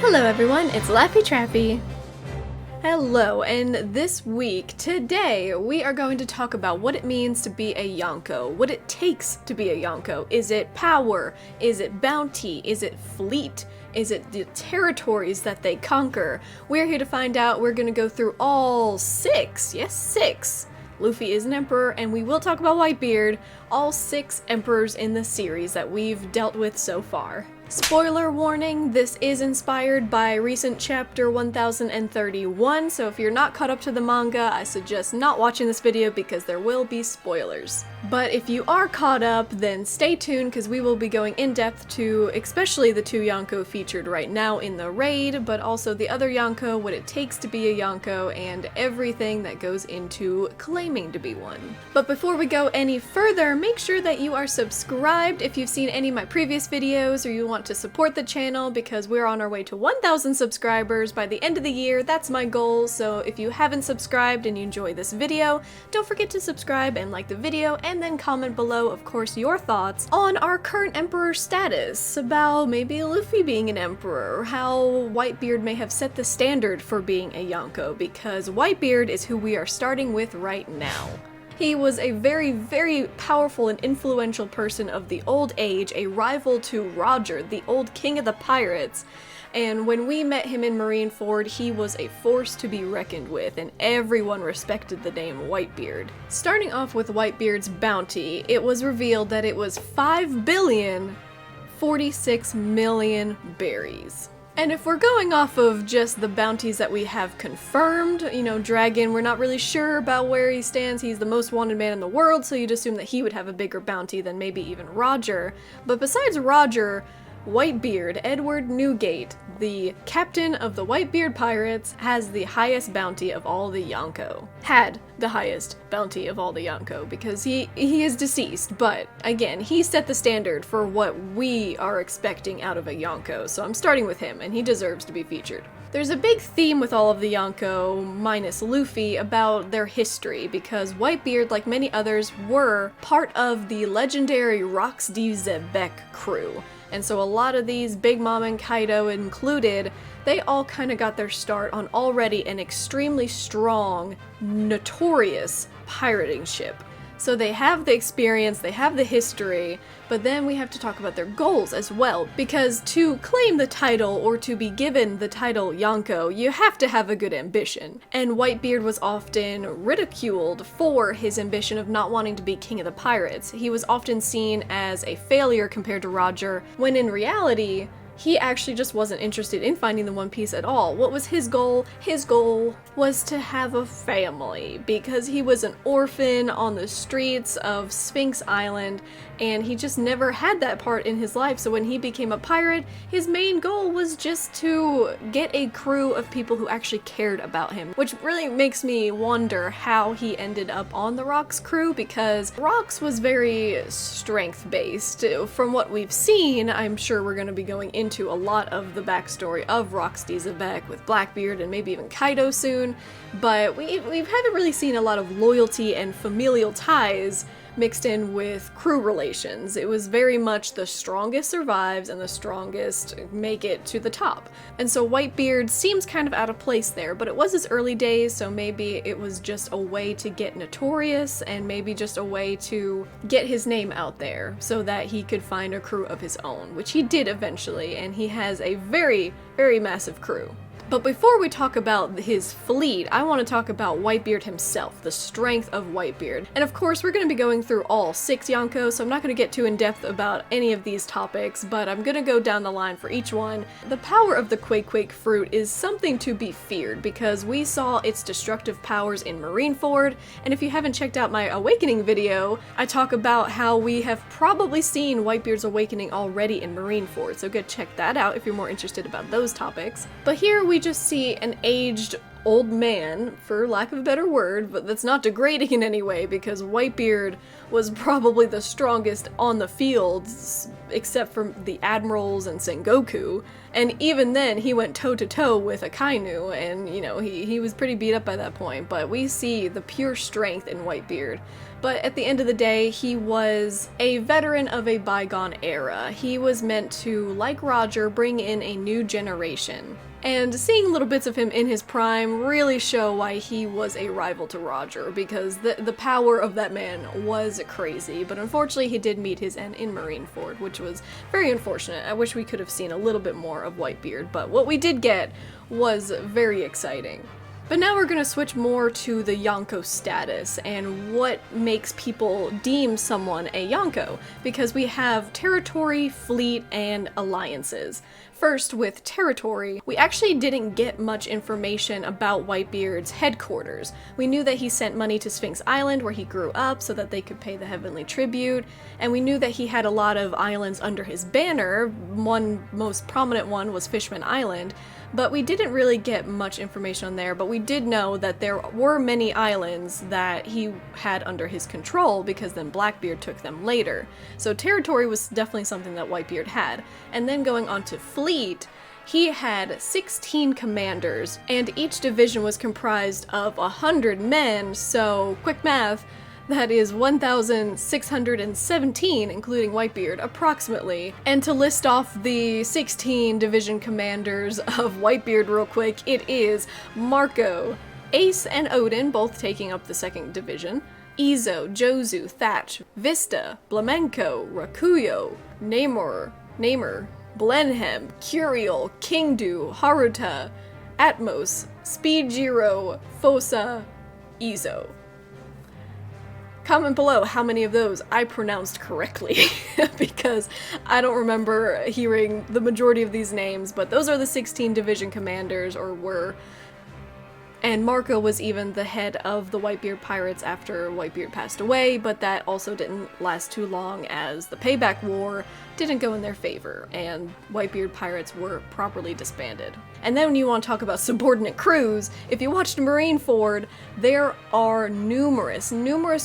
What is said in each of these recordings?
Hello everyone, it's Laffy Traffy. Hello, and this week, today, we are going to talk about what it means to be a Yonko, what it takes to be a Yonko. Is it power? Is it bounty? Is it fleet? Is it the territories that they conquer? We're here to find out. We're gonna go through all six, yes, six. Luffy is an emperor, and we will talk about Whitebeard, all 6 emperors in the series that we've dealt with so far. Spoiler warning, this is inspired by recent chapter 1031, so if you're not caught up to the manga, I suggest not watching this video because there will be spoilers. But if you are caught up, then stay tuned because we will be going in depth to especially the 2 Yonko featured right now in the raid, but also the other Yonko, what it takes to be a Yonko, and everything that goes into claiming to be one. But before we go any further, make sure that you are subscribed if you've seen any of my previous videos or you want to support the channel because we're on our way to 1,000 subscribers by the end of the year. That's my goal, so if you haven't subscribed and you enjoy this video, don't forget to subscribe and like the video, and then comment below, of course, your thoughts on our current emperor status, about maybe Luffy being an emperor, or how Whitebeard may have set the standard for being a Yonko, because Whitebeard is who we are starting with right now. He was a very, very powerful and influential person of the old age, a rival to Roger, the old king of the pirates. And when we met him in Marineford, he was a force to be reckoned with, and everyone respected the name Whitebeard. Starting off with Whitebeard's bounty, it was revealed that it was 5,046,000,000 berries. And if we're going off of just the bounties that we have confirmed, you know, Dragon, we're not really sure about where he stands. He's the most wanted man in the world, so you'd assume that he would have a bigger bounty than maybe even Roger. But besides Roger, Whitebeard, Edward Newgate, the captain of the Whitebeard Pirates, has the highest bounty of all the Yonko. Had the highest bounty of all the Yonko, because he is deceased, but again, he set the standard for what we are expecting out of a Yonko, so I'm starting with him, and he deserves to be featured. There's a big theme with all of the Yonko, minus Luffy, about their history, because Whitebeard, like many others, were part of the legendary Rocks de Zebek crew. And so a lot of these, Big Mom and Kaido included, they all kind of got their start on already an extremely strong, notorious pirating ship. So they have the experience, they have the history, but then we have to talk about their goals as well, because to claim the title or to be given the title Yonko, you have to have a good ambition. And Whitebeard was often ridiculed for his ambition of not wanting to be king of the pirates. He was often seen as a failure compared to Roger, when in reality, he actually just wasn't interested in finding the One Piece at all. What was his goal? His goal was to have a family, because he was an orphan on the streets of Sphinx Island, and he just never had that part in his life. So when he became a pirate, his main goal was just to get a crew of people who actually cared about him, which really makes me wonder how he ended up on the Rocks crew, because Rocks was very strength-based. From what we've seen, I'm sure we're going to be going into a lot of the backstory of Rocks de Zebek with Blackbeard and maybe even Kaido soon, but we haven't really seen a lot of loyalty and familial ties mixed in with crew relations. It was very much the strongest survives and the strongest make it to the top. And so Whitebeard seems kind of out of place there, but it was his early days, so maybe it was just a way to get notorious and maybe just a way to get his name out there so that he could find a crew of his own, which he did eventually, and he has a very, very massive crew. But before we talk about his fleet, I want to talk about Whitebeard himself, the strength of Whitebeard. And of course, we're going to be going through all 6 Yonko, so I'm not going to get too in-depth about any of these topics, but I'm going to go down the line for each one. The power of the Quake fruit is something to be feared, because we saw its destructive powers in Marineford, and if you haven't checked out my Awakening video, I talk about how we have probably seen Whitebeard's awakening already in Marineford, so go check that out if you're more interested about those topics. But here we just see an aged, old man, for lack of a better word, but that's not degrading in any way because Whitebeard was probably the strongest on the fields, except for the admirals and Sengoku. And even then, he went toe-to-toe with Akainu, and, you know, he was pretty beat up by that point, but we see the pure strength in Whitebeard. But at the end of the day, he was a veteran of a bygone era. He was meant to, like Roger, bring in a new generation. And seeing little bits of him in his prime really show why he was a rival to Roger, because the power of that man was crazy, but unfortunately he did meet his end in Marineford, which was very unfortunate. I wish we could have seen a little bit more of Whitebeard, but what we did get was very exciting. But now we're going to switch more to the Yonko status and what makes people deem someone a Yonko, because we have territory, fleet, and alliances. First, with territory, we actually didn't get much information about Whitebeard's headquarters. We knew that he sent money to Sphinx Island where he grew up so that they could pay the heavenly tribute, and we knew that he had a lot of islands under his banner. One most prominent one was Fishman Island, but we didn't really get much information on there, but we did know that there were many islands that he had under his control because then Blackbeard took them later. So territory was definitely something that Whitebeard had. And then going on to fleet, he had 16 commanders, and each division was comprised of 100 men, so quick math, that is 1,617, including Whitebeard, approximately. And to list off the 16 division commanders of Whitebeard real quick, it is Marco, Ace, and Odin, both taking up the 2nd division, Izo, Jozu, Thatch, Vista, Blamenko, Rakuyo, Namor, Blenheim, Curiel, Kingdu, Haruta, Atmos, Speedjiro, Fosa, Izo. Comment below how many of those I pronounced correctly, because I don't remember hearing the majority of these names, but those are the 16 division commanders, or were. And Marco was even the head of the Whitebeard pirates after Whitebeard passed away, but that also didn't last too long as the Payback War didn't go in their favor, and Whitebeard pirates were properly disbanded. And then when you want to talk about subordinate crews, if you watched Marineford, there are numerous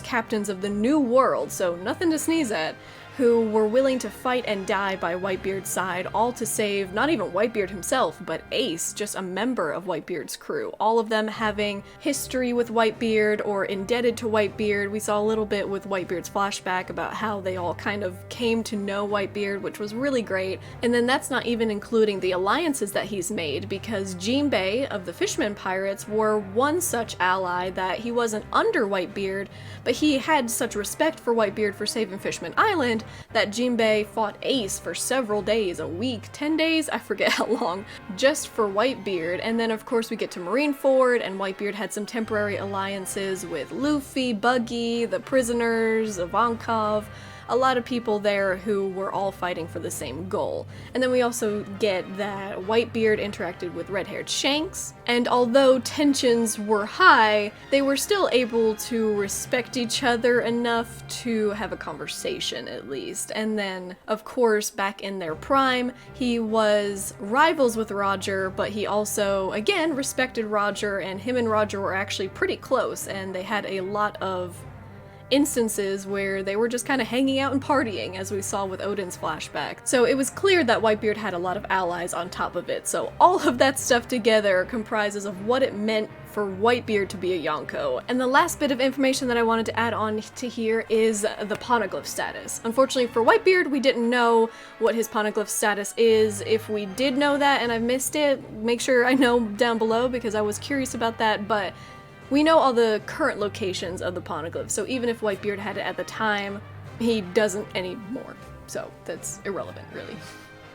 captains of the New World, so nothing to sneeze at, who were willing to fight and die by Whitebeard's side, all to save not even Whitebeard himself, but Ace, just a member of Whitebeard's crew. All of them having history with Whitebeard or indebted to Whitebeard. We saw a little bit with Whitebeard's flashback about how they all kind of came to know Whitebeard, which was really great. And then that's not even including the alliances that he's made, because Jinbei of the Fishman Pirates were one such ally that he wasn't under Whitebeard, but he had such respect for Whitebeard for saving Fishman Island that Jinbei fought Ace for several days, a week, 10 days, I forget how long, just for Whitebeard. And then of course we get to Marineford, and Whitebeard had some temporary alliances with Luffy, Buggy, the prisoners, Ivankov, a lot of people there who were all fighting for the same goal. And then we also get that Whitebeard interacted with red-haired Shanks, and although tensions were high, they were still able to respect each other enough to have a conversation at least. And then, of course, back in their prime, he was rivals with Roger, but he also, again, respected Roger, and him and Roger were actually pretty close, and they had a lot of instances where they were just kind of hanging out and partying, as we saw with Odin's flashback. So it was clear that Whitebeard had a lot of allies on top of it. So all of that stuff together comprises of what it meant for Whitebeard to be a Yonko. And the last bit of information that I wanted to add on to here is the poneglyph status. Unfortunately for Whitebeard, we didn't know what his poneglyph status is. If we did know that and I've missed it, make sure I know down below, because I was curious about that. But we know all the current locations of the poneglyph, so even if Whitebeard had it at the time, he doesn't anymore. So that's irrelevant, really.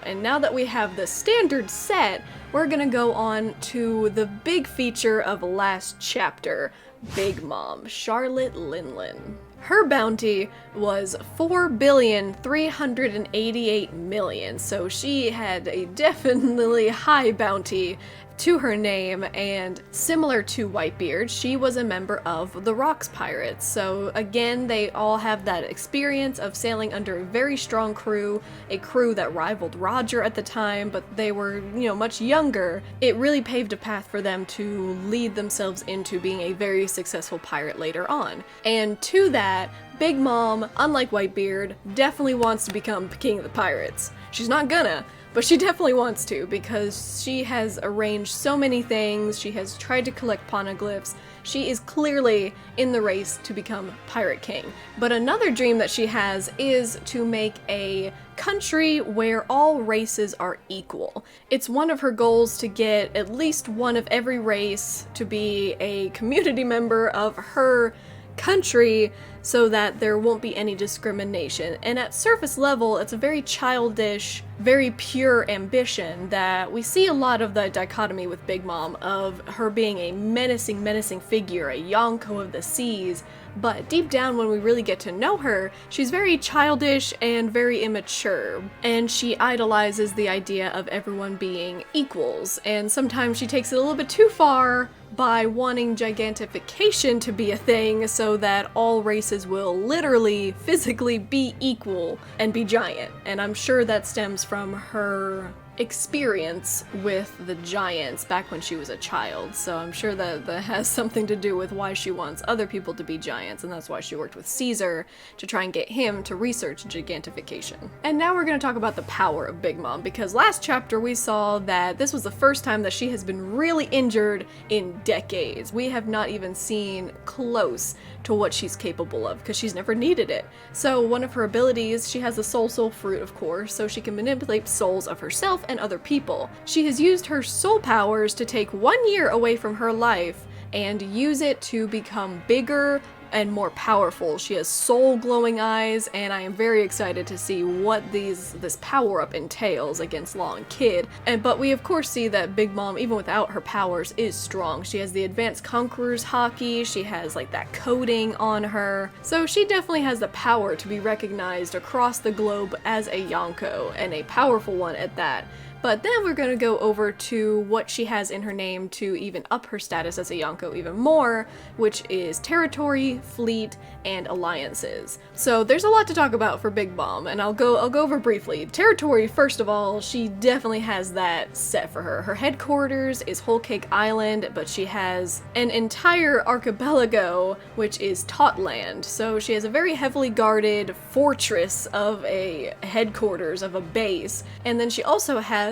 And now that we have the standard set, we're gonna go on to the big feature of last chapter, Big Mom, Charlotte Linlin. Her bounty was 4,388,000,000, so she had a definitely high bounty to her name, and similar to Whitebeard, she was a member of the Rocks Pirates. So again, they all have that experience of sailing under a very strong crew, a crew that rivaled Roger at the time, but they were, you know, much younger. It really paved a path for them to lead themselves into being a very successful pirate later on. And to that, Big Mom, unlike Whitebeard, definitely wants to become king of the pirates. She's not gonna, but she definitely wants to, because she has arranged so many things. She has tried to collect poneglyphs. She is clearly in the race to become Pirate King. But another dream that she has is to make a country where all races are equal. It's one of her goals to get at least one of every race to be a community member of her country, so that there won't be any discrimination. And at surface level, it's a very childish, very pure ambition that we see a lot of the dichotomy with Big Mom of her being a menacing figure, a Yonko of the seas. But deep down, when we really get to know her, she's very childish and very immature, and she idolizes the idea of everyone being equals, and sometimes she takes it a little bit too far by wanting gigantification to be a thing so that all races will literally, physically be equal and be giant. And I'm sure that stems from her experience with the giants back when she was a child, so I'm sure that has something to do with why she wants other people to be giants, and that's why she worked with Caesar to try and get him to research gigantification. And now we're going to talk about the power of Big Mom, because last chapter we saw that this was the first time that she has been really injured in decades. We have not even seen close to what she's capable of, because she's never needed it. So one of her abilities, she has the soul fruit, of course, so she can manipulate souls of herself and other people. She has used her soul powers to take 1 year away from her life and use it to become bigger and more powerful. She has soul glowing eyes, and I am very excited to see what this power-up entails against Law and Kid. But we of course see that Big Mom, even without her powers, is strong. She has the Advanced Conqueror's Haki, she has like that coating on her, so she definitely has the power to be recognized across the globe as a Yonko, and a powerful one at that. But then we're going to go over to what she has in her name to even up her status as a Yonko even more, which is territory, fleet, and alliances. So there's a lot to talk about for Big Mom, and I'll go over briefly. Territory, first of all, she definitely has that set for her. Her headquarters is Whole Cake Island, but she has an entire archipelago, which is Totland. So she has a very heavily guarded fortress of a headquarters, of a base, and then she also has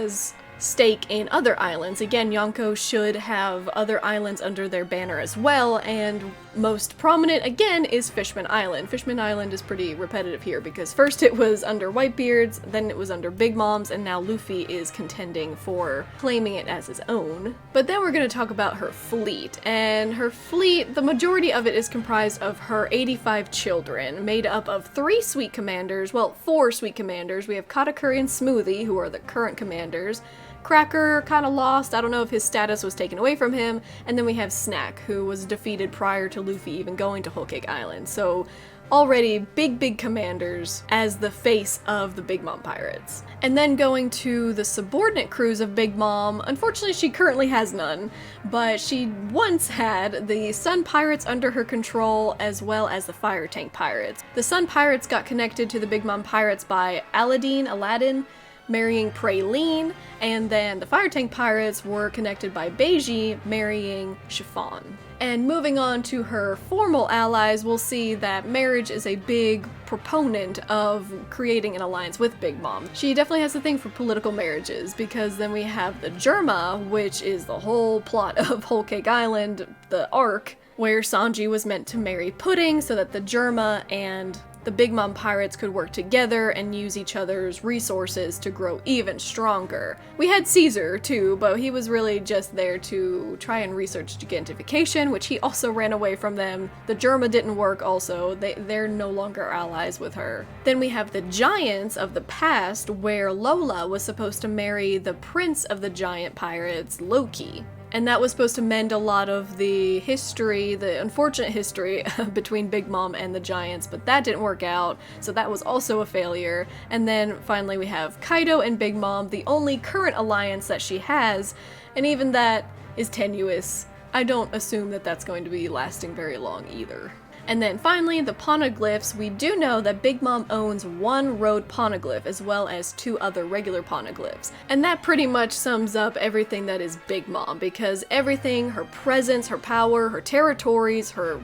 stake in other islands. Again, Yonko should have other islands under their banner as well, and most prominent, again, is Fishman Island. Fishman Island is pretty repetitive here, because first it was under Whitebeard's, then it was under Big Mom's, and now Luffy is contending for claiming it as his own. But then we're going to talk about her fleet, and her fleet, the majority of it is comprised of her 85 children, made up of 3 sweet commanders, well, 4 sweet commanders. We have Katakuri and Smoothie, who are the current commanders. Cracker, kind of lost, I don't know if his status was taken away from him, and then we have Snack, who was defeated prior to Luffy even going to Whole Cake Island. So already big commanders as the face of the Big Mom Pirates. And then going to the subordinate crews of Big Mom, unfortunately she currently has none, but she once had the Sun Pirates under her control, as well as the Fire Tank Pirates. The Sun Pirates got connected to the Big Mom Pirates by Aladdin, marrying Praline, and then the Fire Tank Pirates were connected by Beiji, marrying Chiffon. And moving on to her formal allies, we'll see that Marriage is a big proponent of creating an alliance with Big Mom. She definitely has a thing for political marriages, because then we have the Germa, which is the whole plot of Whole Cake Island, the arc, where Sanji was meant to marry Pudding so that the Germa and the Big Mom Pirates could work together and use each other's resources to grow even stronger. We had Caesar too, but he was really just there to try and research gigantification, which he also ran away from them. The Germa didn't work also, they're no longer allies with her. Then we have the Giants of the past, where Lola was supposed to marry the prince of the giant pirates, Loki. And that was supposed to mend a lot of the history, the unfortunate history between Big Mom and the Giants, but that didn't work out, so that was also a failure. And then finally we have Kaido and Big Mom, the only current alliance that she has, and even that is tenuous. I don't assume that that's going to be lasting very long either. And then finally, the poneglyphs. We do know that Big Mom owns one road poneglyph as well as 2 other regular poneglyphs. And that pretty much sums up everything that is Big Mom, because everything, her presence, her power, her territories, her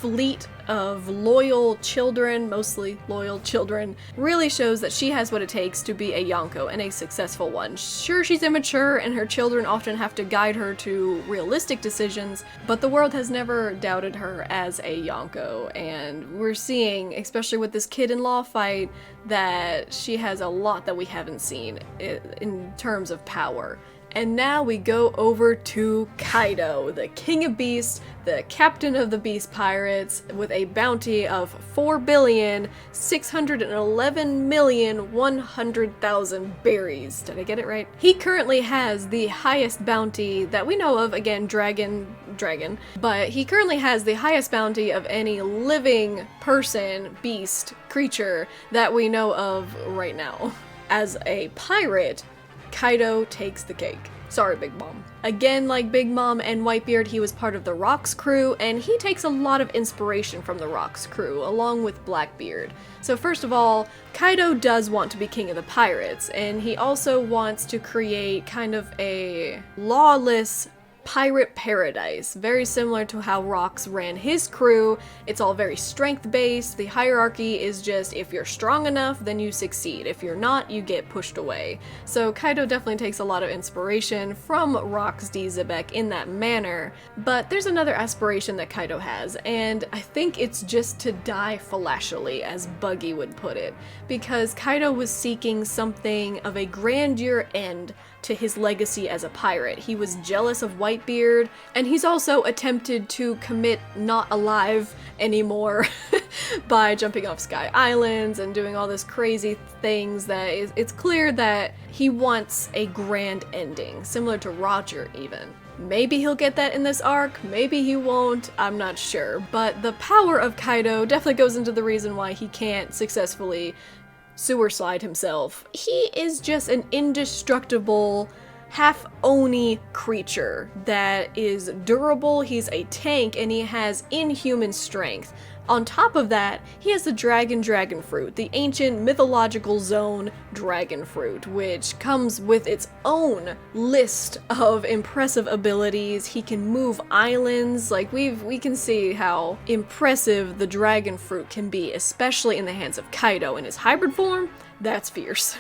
fleet of loyal children, mostly loyal children, really shows that she has what it takes to be a Yonko, and a successful one. Sure, she's immature and her children often have to guide her to realistic decisions, but the world has never doubted her as a Yonko, and we're seeing, especially with this kid-in-law fight, that she has a lot that we haven't seen in terms of power. And now we go over to Kaido, the King of Beasts, the captain of the Beast Pirates, with a bounty of 4,611,100,000 berries. Did I get it right? He currently has the highest bounty that we know of, again, dragon, but he currently has the highest bounty of any living person, beast, creature that we know of right now. As a pirate, Kaido takes the cake. Sorry, Big Mom. Again, like Big Mom and Whitebeard, he was part of the Rocks crew, and he takes a lot of inspiration from the Rocks crew, along with Blackbeard. So first of all, Kaido does want to be king of the pirates, and he also wants to create kind of a lawless pirate paradise, very similar to how Rocks ran his crew. It's all very strength-based. The hierarchy is just, if you're strong enough, then you succeed. If you're not, you get pushed away. So Kaido definitely takes a lot of inspiration from Rocks D. Zebek in that manner. But there's another aspiration that Kaido has, and I think it's just to die flashily, as Buggy would put it, because Kaido was seeking something of a grandeur end to his legacy as a pirate. He was jealous of Whitebeard, and he's also attempted to commit not alive anymore by jumping off Sky Islands and doing all this crazy things that it's clear that he wants a grand ending, similar to Roger even. Maybe he'll get that in this arc, maybe he won't, I'm not sure, but the power of Kaido definitely goes into the reason why he can't successfully sewer slide himself. He is just an indestructible, half-Oni creature that is durable, he's a tank, and he has inhuman strength. On top of that, he has the dragon fruit, the ancient mythological zone dragon fruit, which comes with its own list of impressive abilities. He can move islands. Like, we can see how impressive the dragon fruit can be, especially in the hands of Kaido. In his hybrid form, that's fierce.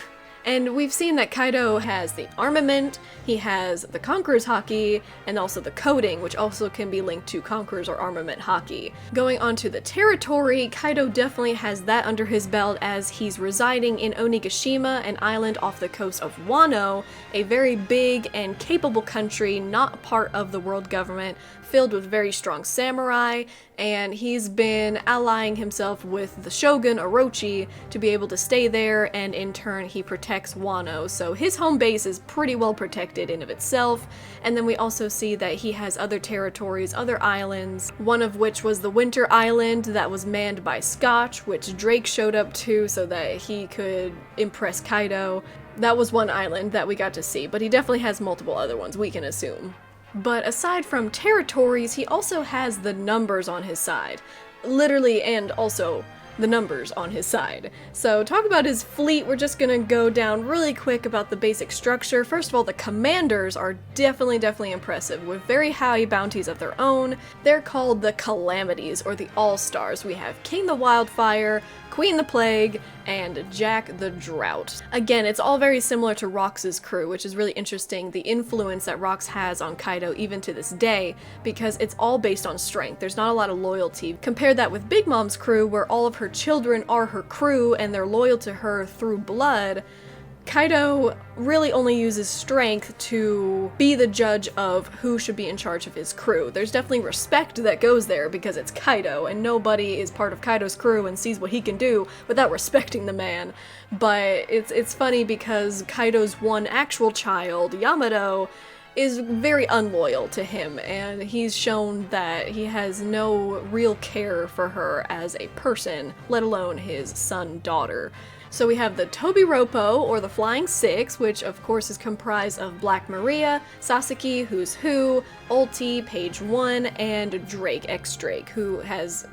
And we've seen that Kaido has the armament, he has the Conqueror's Haki, and also the coding, which also can be linked to Conqueror's or Armament Haki. Going on to the territory, Kaido definitely has that under his belt as he's residing in Onigashima, an island off the coast of Wano, a very big and capable country, not part of the world government, filled with very strong samurai, and he's been allying himself with the shogun Orochi to be able to stay there, and in turn he protects Wano, so his home base is pretty well protected in of itself. And then we also see that he has other territories, other islands, one of which was the Winter Island that was manned by Scotch, which Drake showed up to so that he could impress Kaido. That was one island that we got to see, but he definitely has multiple other ones, we can assume. But aside from territories, he also has the numbers on his side. Literally, and also the numbers on his side. So talk about his fleet, we're just gonna go down really quick about the basic structure. First of all, the commanders are definitely impressive, with very high bounties of their own. They're called the Calamities, or the All-Stars. We have King the Wildfire, Queen the Plague, and Jack the Drought. Again, it's all very similar to Rox's crew, which is really interesting, the influence that Rox has on Kaido even to this day, because it's all based on strength. There's not a lot of loyalty. Compare that with Big Mom's crew, where all of her children are her crew and they're loyal to her through blood. Kaido really only uses strength to be the judge of who should be in charge of his crew. There's definitely respect that goes there because it's Kaido, and nobody is part of Kaido's crew and sees what he can do without respecting the man. But it's funny because Kaido's one actual child, Yamato, is very unloyal to him, and he's shown that he has no real care for her as a person, let alone his son-daughter. So we have the Tobiropo, or the Flying Six, which of course is comprised of Black Maria, Sasaki, who's who, Ulti, Page 1, and Drake, X-Drake, who has,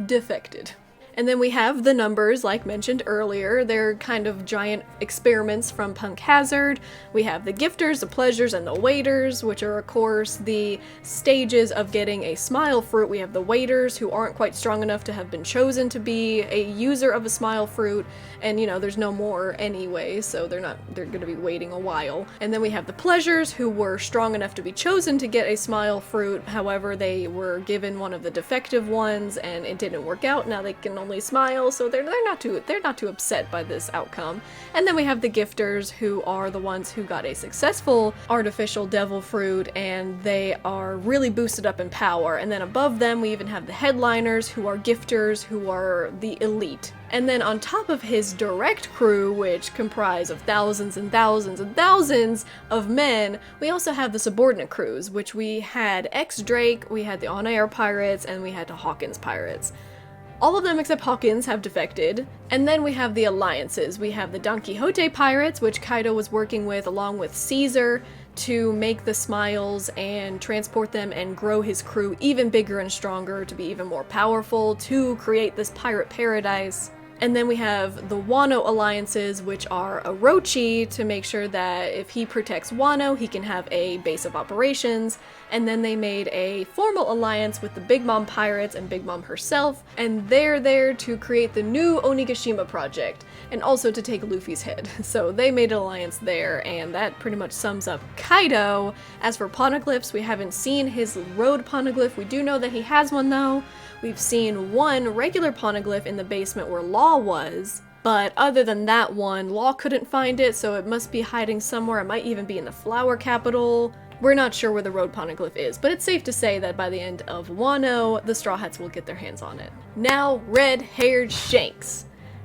defected. And then we have the numbers, like mentioned earlier. They're kind of giant experiments from Punk Hazard. We have the gifters, the pleasures, and the waiters, which are, of course, the stages of getting a smile fruit. We have the waiters, who aren't quite strong enough to have been chosen to be a user of a smile fruit, and, there's no more anyway, so they're gonna be waiting a while. And then we have the pleasures, who were strong enough to be chosen to get a smile fruit. However, they were given one of the defective ones, and it didn't work out. Now they can only smile, so they're not too upset by this outcome. And then we have the gifters, who are the ones who got a successful artificial devil fruit, and they are really boosted up in power. And then above them we even have the headliners, who are gifters, who are the elite. And then on top of his direct crew, which comprise of thousands and thousands and thousands of men, we also have the subordinate crews, which we had X-Drake, we had the On-Air Pirates, and we had the Hawkins Pirates. All of them except Hawkins have defected. And then we have the alliances. We have the Don Quixote Pirates, which Kaido was working with along with Caesar to make the smiles and transport them and grow his crew even bigger and stronger to be even more powerful to create this pirate paradise. And then we have the Wano alliances, which are Orochi, to make sure that if he protects Wano, he can have a base of operations. And then they made a formal alliance with the Big Mom Pirates and Big Mom herself, and they're there to create the new Onigashima project, and also to take Luffy's head. So they made an alliance there, and that pretty much sums up Kaido. As for poneglyphs, we haven't seen his road poneglyph. We do know that he has one though. We've seen one regular poneglyph in the basement where Law was, but other than that one, Law couldn't find it, so it must be hiding somewhere. It might even be in the Flower Capital. We're not sure where the road poneglyph is, but it's safe to say that by the end of Wano, the Straw Hats will get their hands on it. Now, red-haired Shanks.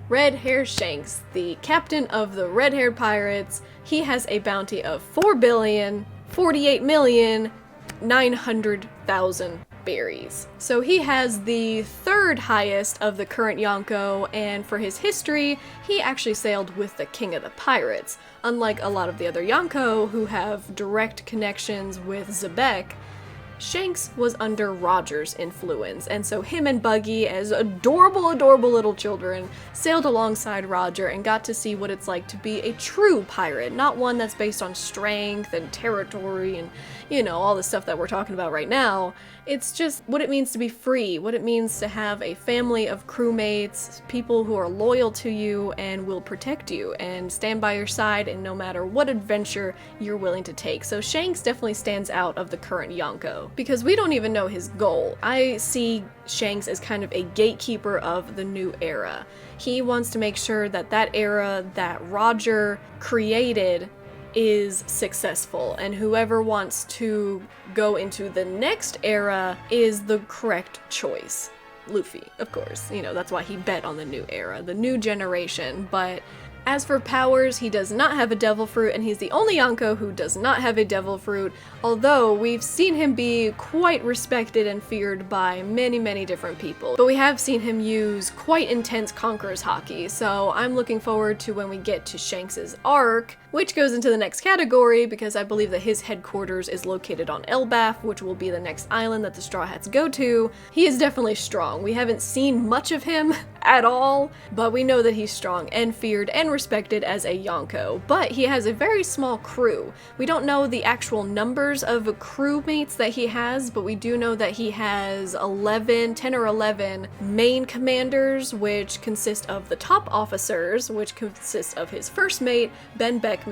Red-haired Shanks, the captain of the red-haired pirates, he has a bounty of 4,048,900,000 berries. So he has the third highest of the current Yonko, and for his history, he actually sailed with the king of the pirates. Unlike a lot of the other Yonko who have direct connections with Zebek, Shanks was under Roger's influence, and so him and Buggy, as adorable, adorable little children, sailed alongside Roger and got to see what it's like to be a true pirate, not one that's based on strength and territory and, all the stuff that we're talking about right now. It's just what it means to be free, what it means to have a family of crewmates, people who are loyal to you and will protect you and stand by your side in no matter what adventure you're willing to take. So Shanks definitely stands out of the current Yonko, because we don't even know his goal. I see Shanks as kind of a gatekeeper of the new era. He wants to make sure that that era that Roger created is successful, and whoever wants to go into the next era is the correct choice. Luffy, of course, that's why he bet on the new era, the new generation. But as for powers, he does not have a devil fruit, and he's the only Yonko who does not have a devil fruit, although we've seen him be quite respected and feared by many, many different people. But we have seen him use quite intense Conqueror's Haki, so I'm looking forward to when we get to Shanks's arc, which goes into the next category, because I believe that his headquarters is located on Elbaf, which will be the next island that the Straw Hats go to. He is definitely strong. We haven't seen much of him at all, but we know that he's strong and feared and respected as a Yonko. But he has a very small crew. We don't know the actual numbers of crewmates that he has, but we do know that he has 10 or 11 main commanders, which consist of the top officers, which consist of his first mate, Ben Beckman,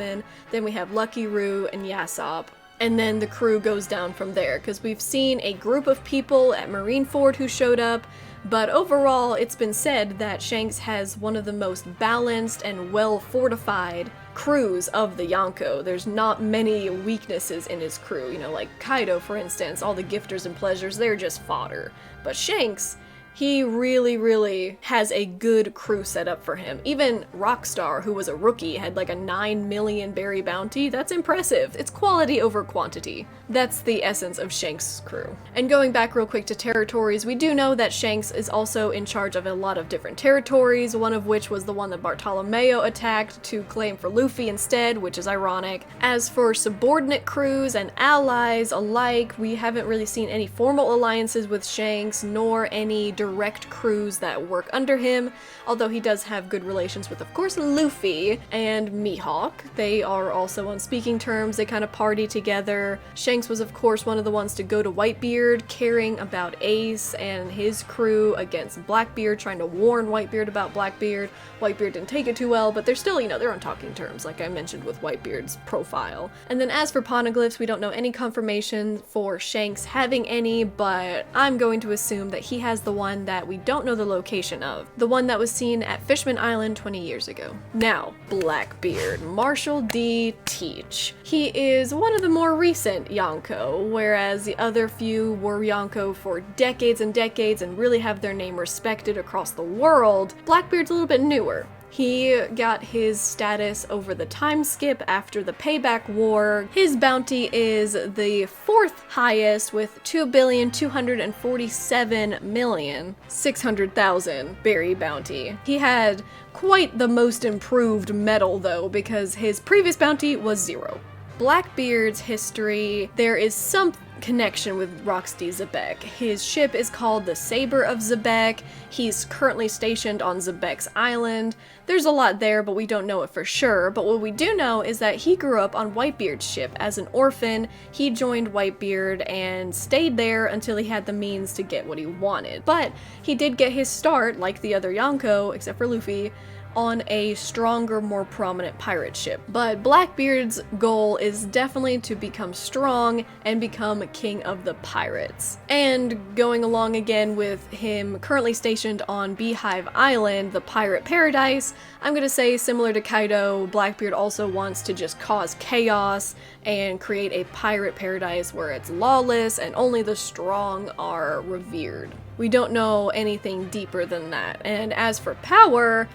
then we have Lucky Roo and Yasop, and then the crew goes down from there, because we've seen a group of people at Marineford who showed up, but overall it's been said that Shanks has one of the most balanced and well-fortified crews of the Yonko. There's not many weaknesses in his crew, like Kaido, for instance, all the gifters and pleasures, they're just fodder. But Shanks He really has a good crew set up for him. Even Rockstar, who was a rookie, had like a 9 million berry bounty. That's impressive. It's quality over quantity. That's the essence of Shanks' crew. And going back real quick to territories, we do know that Shanks is also in charge of a lot of different territories, one of which was the one that Bartolomeo attacked to claim for Luffy instead, which is ironic. As for subordinate crews and allies alike, we haven't really seen any formal alliances with Shanks, nor any direct crews that work under him, although he does have good relations with, of course, Luffy and Mihawk. They are also on speaking terms, they kind of party together. Shanks was, of course, one of the ones to go to Whitebeard, caring about Ace and his crew against Blackbeard, trying to warn Whitebeard about Blackbeard. Whitebeard didn't take it too well, but they're still, they're on talking terms, like I mentioned with Whitebeard's profile. And then as for poneglyphs, we don't know any confirmation for Shanks having any, but I'm going to assume that he has the one that we don't know the location of. The one that was seen at Fishman Island 20 years ago. Now, Blackbeard, Marshall D. Teach. He is one of the more recent Yonko, whereas the other few were Yonko for decades and decades and really have their name respected across the world. Blackbeard's a little bit newer. He got his status over the time skip after the Payback War. His bounty is the 4th highest with 2,247,600,000 berry bounty. He had quite the most improved medal though, because his previous bounty was 0. Blackbeard's history, there is some connection with Roxy Xebec. His ship is called the Saber of Xebec. He's currently stationed on Xebec's island. There's a lot there, but we don't know it for sure. But what we do know is that he grew up on Whitebeard's ship as an orphan. He joined Whitebeard and stayed there until he had the means to get what he wanted. But he did get his start, like the other Yonko, except for Luffy, on a stronger, more prominent pirate ship. But Blackbeard's goal is definitely to become strong and become king of the pirates. And going along again with him currently stationed on Beehive Island, the pirate paradise, I'm gonna say similar to Kaido, Blackbeard also wants to just cause chaos and create a pirate paradise where it's lawless and only the strong are revered. We don't know anything deeper than that. And as for power,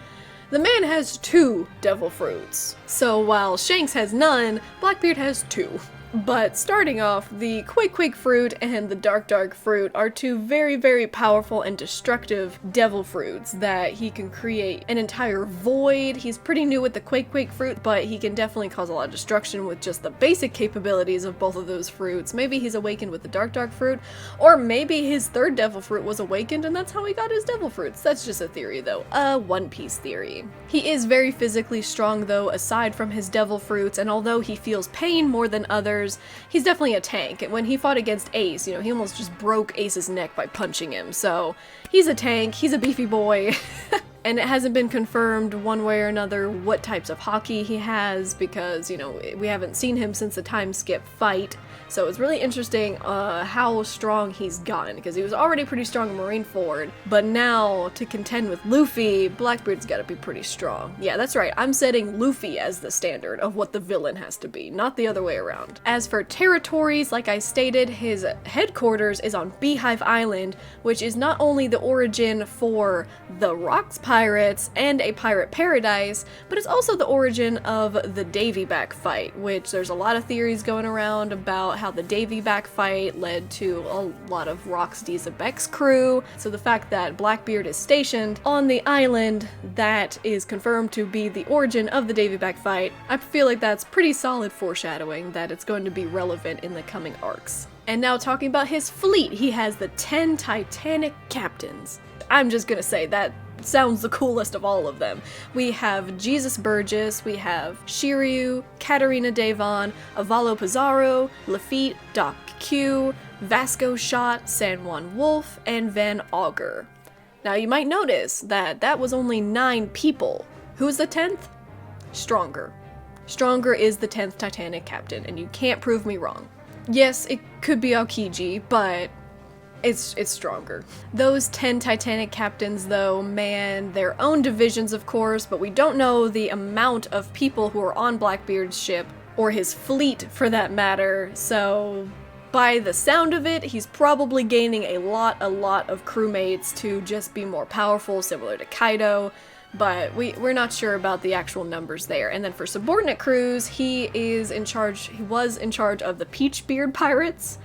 the man has 2 devil fruits. So while Shanks has none, Blackbeard has 2. But starting off, the Quake fruit and the Dark fruit are 2 very powerful and destructive devil fruits that he can create an entire void. He's pretty new with the Quake fruit, but he can definitely cause a lot of destruction with just the basic capabilities of both of those fruits. Maybe he's awakened with the Dark fruit, or maybe his 3rd devil fruit was awakened and that's how he got his devil fruits. That's just a theory though, a One Piece theory. He is very physically strong though, aside from his devil fruits, and although he feels pain more than others, he's definitely a tank. When he fought against Ace, he almost just broke Ace's neck by punching him. So he's a tank, he's a beefy boy. And it hasn't been confirmed one way or another what types of hockey he has because, we haven't seen him since the time skip fight. So it's really interesting how strong he's gotten, because he was already pretty strong in Marineford, but now to contend with Luffy, Blackbeard's gotta be pretty strong. Yeah, that's right, I'm setting Luffy as the standard of what the villain has to be, not the other way around. As for territories, like I stated, his headquarters is on Beehive Island, which is not only the origin for the Rocks Pirates and a pirate paradise, but it's also the origin of the Davy Back fight, which there's a lot of theories going around about how the Davy Back fight led to a lot of Roxy Xebec's crew. So the fact that Blackbeard is stationed on the island, that is confirmed to be the origin of the Davy Back fight. I feel like that's pretty solid foreshadowing that it's going to be relevant in the coming arcs. And now talking about his fleet, he has the 10 Titanic captains. I'm just gonna say that sounds the coolest of all of them. We have Jesus Burgess, we have Shiryu, Katarina Devon, Avalo Pizarro, Lafitte, Doc Q, Vasco Shot, San Juan Wolf, and Van Augur. Now you might notice that that was only 9 people. Who's the 10th? Stronger. Stronger is the 10th Titanic captain, and you can't prove me wrong. Yes, it could be Aokiji, but it's Stronger. Those 10 Titanic captains, though, man their own divisions, of course, but we don't know the amount of people who are on Blackbeard's ship, or his fleet for that matter, so By the sound of it, he's probably gaining a lot of crewmates to just be more powerful, similar to Kaido, but we're not sure about the actual numbers there. And then for subordinate crews, he was in charge of the Peachbeard pirates,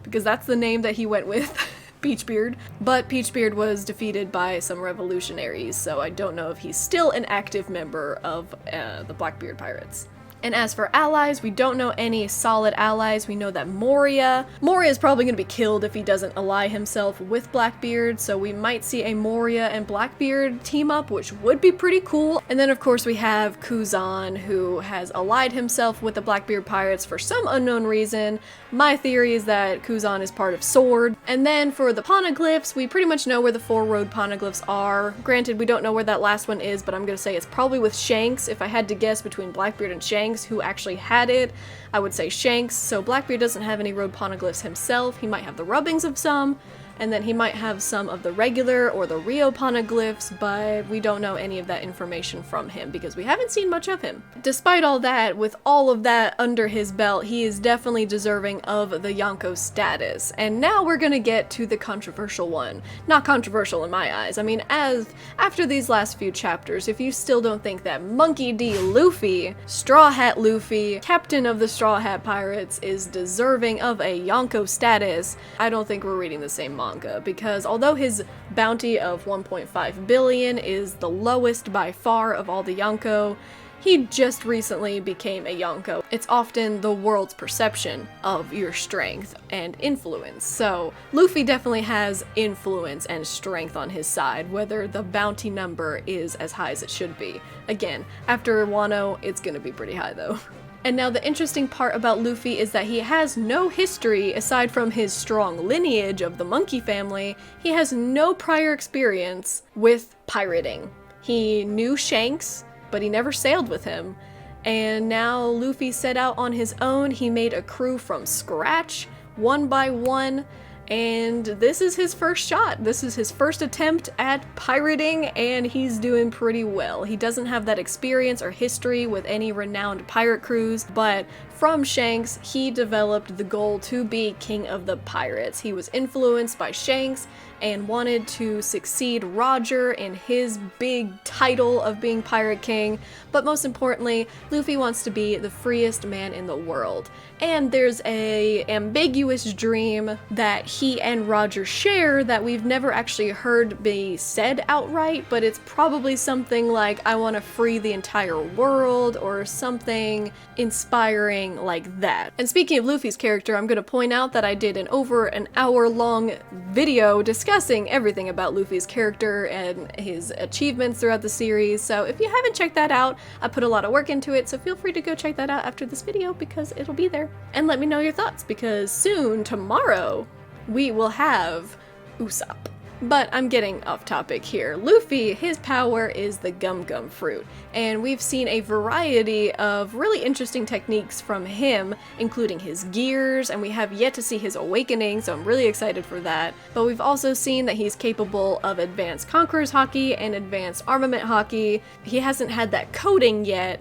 because that's the name that he went with, Peachbeard. But Peachbeard was defeated by some revolutionaries, so I don't know if he's still an active member of the Blackbeard pirates. And as for allies, we don't know any solid allies. We know that Moria is probably going to be killed if he doesn't ally himself with Blackbeard, so we might see a Moria and Blackbeard team up, which would be pretty cool. And then of course we have Kuzan, who has allied himself with the Blackbeard pirates for some unknown reason. My theory is that Kuzan is part of Sword. And then for the poneglyphs, we pretty much know where the 4 road poneglyphs are. Granted, we don't know where that last one is, but I'm going to say it's probably with Shanks. If I had to guess between Blackbeard and Shanks, who actually had it, I would say Shanks. So Blackbeard doesn't have any road poneglyphs himself. He might have the rubbings of some, and then he might have some of the regular or the Rio poneglyphs, but we don't know any of that information from him because we haven't seen much of him. Despite all that, with all of that under his belt, he is definitely deserving of the Yonko status. And now we're gonna get to the controversial one. Not controversial in my eyes. I mean, after these last few chapters, if you still don't think that Monkey D. Luffy, Straw Hat Luffy, captain of the Straw Hat Pirates, is deserving of a Yonko status, I don't think we're reading the same manga. Because although his bounty of 1.5 billion is the lowest by far of all the Yonko, he just recently became a Yonko. It's often the world's perception of your strength and influence. So Luffy definitely has influence and strength on his side, whether the bounty number is as high as it should be. Again, after Wano, it's gonna be pretty high though. And now the interesting part about Luffy is that he has no history aside from his strong lineage of the monkey family. He has no prior experience with pirating. He knew Shanks, but he never sailed with him. And now Luffy set out on his own. He made a crew from scratch, one by one, and this is his first shot. This is his first attempt at pirating, and he's doing pretty well. He doesn't have that experience or history with any renowned pirate crews, but from Shanks, he developed the goal to be king of the pirates. He was influenced by Shanks and wanted to succeed Roger in his big title of being Pirate King, but most importantly, Luffy wants to be the freest man in the world. And there's a ambiguous dream that he and Roger share that we've never actually heard be said outright, but it's probably something like, I want to free the entire world, or something inspiring like that. And speaking of Luffy's character, I'm going to point out that I did an over an hour long video discussing everything about Luffy's character and his achievements throughout the series, so if you haven't checked that out, I put a lot of work into it, so feel free to go check that out after this video because it'll be there. And let me know your thoughts, because soon, tomorrow, we will have Usopp. But I'm getting off topic here. Luffy, his power is the Gum Gum fruit, and we've seen a variety of really interesting techniques from him, including his gears, and we have yet to see his awakening, so I'm really excited for that. But we've also seen that he's capable of advanced Conqueror's Haki and advanced Armament Haki. He hasn't had that coding yet,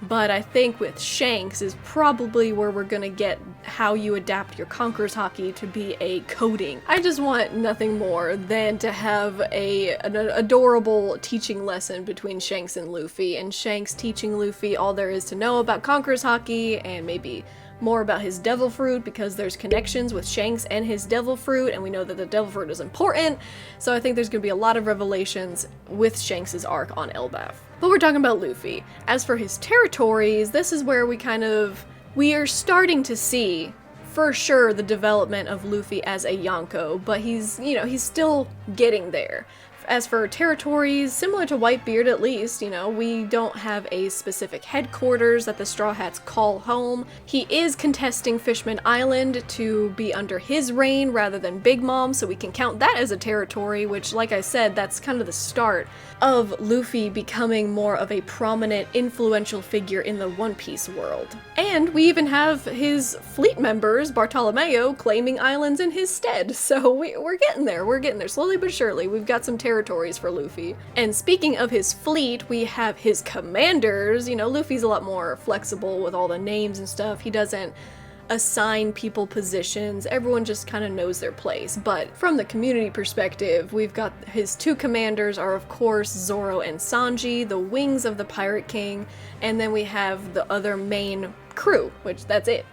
but I think with Shanks is probably where we're gonna get how you adapt your Conqueror's Haki to be a coding. I just want nothing more than to have an adorable teaching lesson between Shanks and Luffy, and Shanks teaching Luffy all there is to know about Conqueror's Haki, and maybe more about his Devil Fruit, because there's connections with Shanks and his Devil Fruit, and we know that the Devil Fruit is important, so I think there's gonna be a lot of revelations with Shanks' arc on Elbaf. But we're talking about Luffy. As for his territories, this is where we are starting to see for sure the development of Luffy as a Yonko, but he's still getting there. As for territories, similar to Whitebeard at least, we don't have a specific headquarters that the Straw Hats call home. He is contesting Fishman Island to be under his reign rather than Big Mom, so we can count that as a territory, which, like I said, that's kind of the start of Luffy becoming more of a prominent, influential figure in the One Piece world. And we even have his fleet members, Bartolomeo, claiming islands in his stead, so we're getting there, slowly but surely. We've got some territories for Luffy. And speaking of his fleet, we have his commanders. Luffy's a lot more flexible with all the names and stuff. He doesn't assign people positions. Everyone just kind of knows their place. But from the community perspective, we've got his two commanders are of course Zoro and Sanji, the wings of the Pirate King, and then we have the other main crew, which that's it.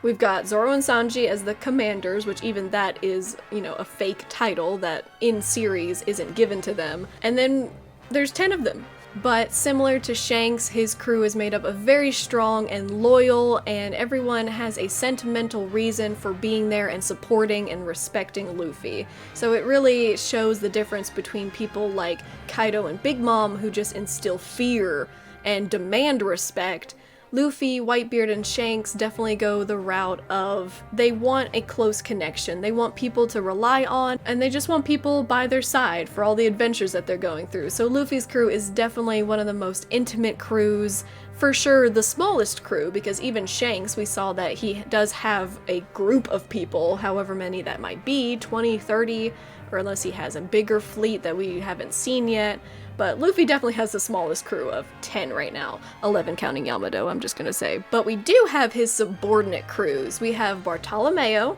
We've got Zoro and Sanji as the commanders, which even that is, you know, a fake title that in series isn't given to them. And then there's 10 of them. But similar to Shanks, his crew is made up of very strong and loyal, and everyone has a sentimental reason for being there and supporting and respecting Luffy. So it really shows the difference between people like Kaido and Big Mom, who just instill fear and demand respect. Luffy, Whitebeard, and Shanks definitely go the route of they want a close connection. They want people to rely on, and they just want people by their side for all the adventures that they're going through. So Luffy's crew is definitely one of the most intimate crews. For sure the smallest crew, because even Shanks, we saw that he does have a group of people, however many that might be, 20, 30, or unless he has a bigger fleet that we haven't seen yet. But Luffy definitely has the smallest crew of 10 right now. 11 counting Yamato, I'm just gonna say. But we do have his subordinate crews. We have Bartolomeo,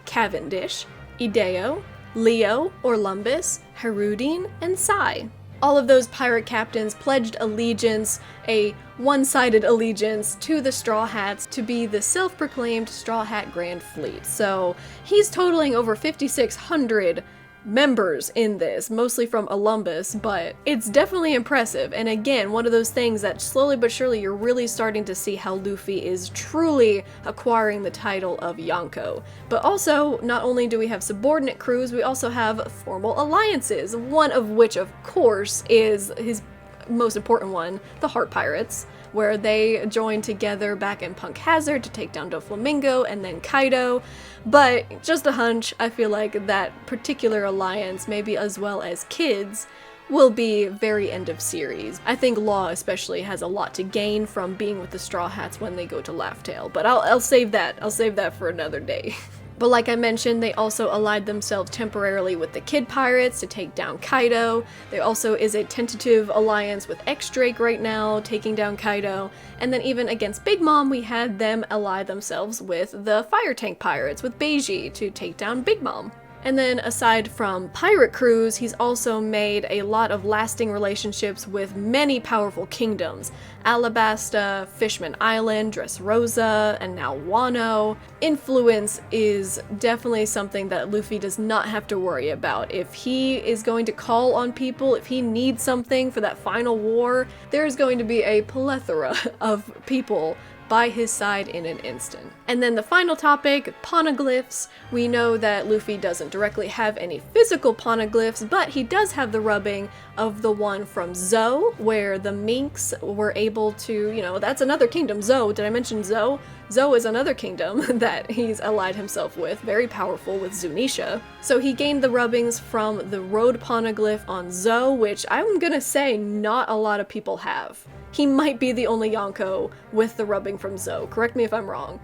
Cavendish, Ideo, Leo, Orlumbus, Harudin, and Sai. All of those pirate captains pledged allegiance, a one-sided allegiance, to the Straw Hats to be the self-proclaimed Straw Hat Grand Fleet. So he's totaling over 5,600 members in this, mostly from Olympus, but it's definitely impressive. And again, one of those things that slowly but surely you're really starting to see how Luffy is truly acquiring the title of Yonko. But also, not only do we have subordinate crews, we also have formal alliances, one of which of course is his most important one, the Heart Pirates, where they joined together back in Punk Hazard to take down Doflamingo and then Kaido. But just a hunch, I feel like that particular alliance, maybe as well as Kids, will be very end of series. I think Law especially has a lot to gain from being with the Straw Hats when they go to Laugh Tale, but I'll save that. I'll save that for another day. But like I mentioned, they also allied themselves temporarily with the Kid Pirates to take down Kaido. There also is a tentative alliance with X-Drake right now, taking down Kaido. And then even against Big Mom, we had them ally themselves with the Fire Tank Pirates, with Beiji, to take down Big Mom. And then aside from pirate crews, he's also made a lot of lasting relationships with many powerful kingdoms. Alabasta, Fishman Island, Dressrosa, and now Wano. Influence is definitely something that Luffy does not have to worry about. If he is going to call on people, if he needs something for that final war, there's going to be a plethora of people by his side in an instant. And then the final topic, poneglyphs. We know that Luffy doesn't directly have any physical poneglyphs, but he does have the rubbing of the one from Zou, where the minks were able to, you know, that's another kingdom. Zou, did I mention Zou? Zou is another kingdom that he's allied himself with, very powerful with Zunisha. So he gained the rubbings from the road poneglyph on Zou, which I'm gonna say not a lot of people have. He might be the only Yonko with the rubbing from Zou, correct me if I'm wrong.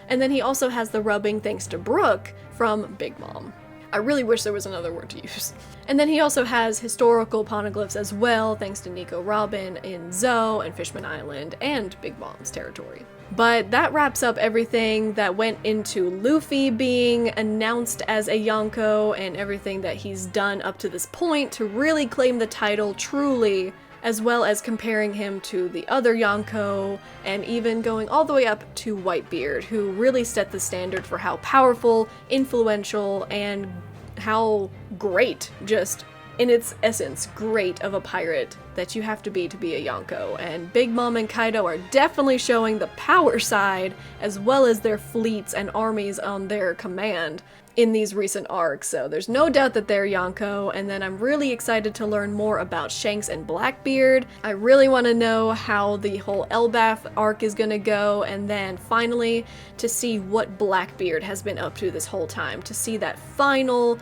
And then he also has the rubbing thanks to Brook from Big Mom. I really wish there was another word to use. And then he also has historical poneglyphs as well, thanks to Nico Robin in Zou and Fishman Island and Big Mom's territory. But that wraps up everything that went into Luffy being announced as a Yonko and everything that he's done up to this point to really claim the title truly, as well as comparing him to the other Yonko, and even going all the way up to Whitebeard, who really set the standard for how powerful, influential, and how great, just in its essence, great of a pirate that you have to be a Yonko. And Big Mom and Kaido are definitely showing the power side, as well as their fleets and armies on their command in these recent arcs, so there's no doubt that they're Yonko. And then I'm really excited to learn more about Shanks and Blackbeard. I really want to know how the whole Elbaf arc is gonna go, and then finally to see what Blackbeard has been up to this whole time, to see that final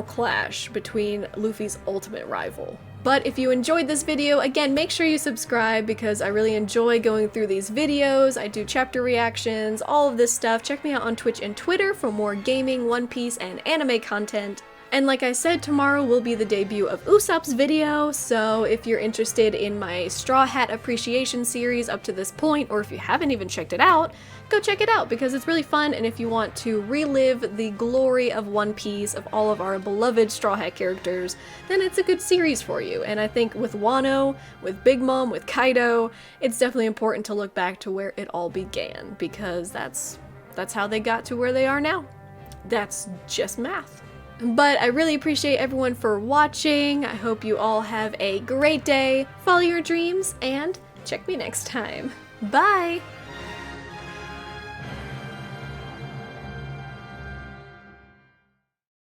clash between Luffy's ultimate rival. But if you enjoyed this video, again, make sure you subscribe because I really enjoy going through these videos. I do chapter reactions, all of this stuff. Check me out on Twitch and Twitter for more gaming, One Piece, and anime content. And like I said, tomorrow will be the debut of Usopp's video, so if you're interested in my Straw Hat Appreciation series up to this point, or if you haven't even checked it out, go check it out because it's really fun, and if you want to relive the glory of One Piece, of all of our beloved Straw Hat characters, then it's a good series for you. And I think with Wano, with Big Mom, with Kaido, it's definitely important to look back to where it all began, because that's how they got to where they are now. That's just math. But I really appreciate everyone for watching. I hope you all have a great day, follow your dreams, and check me next time. Bye!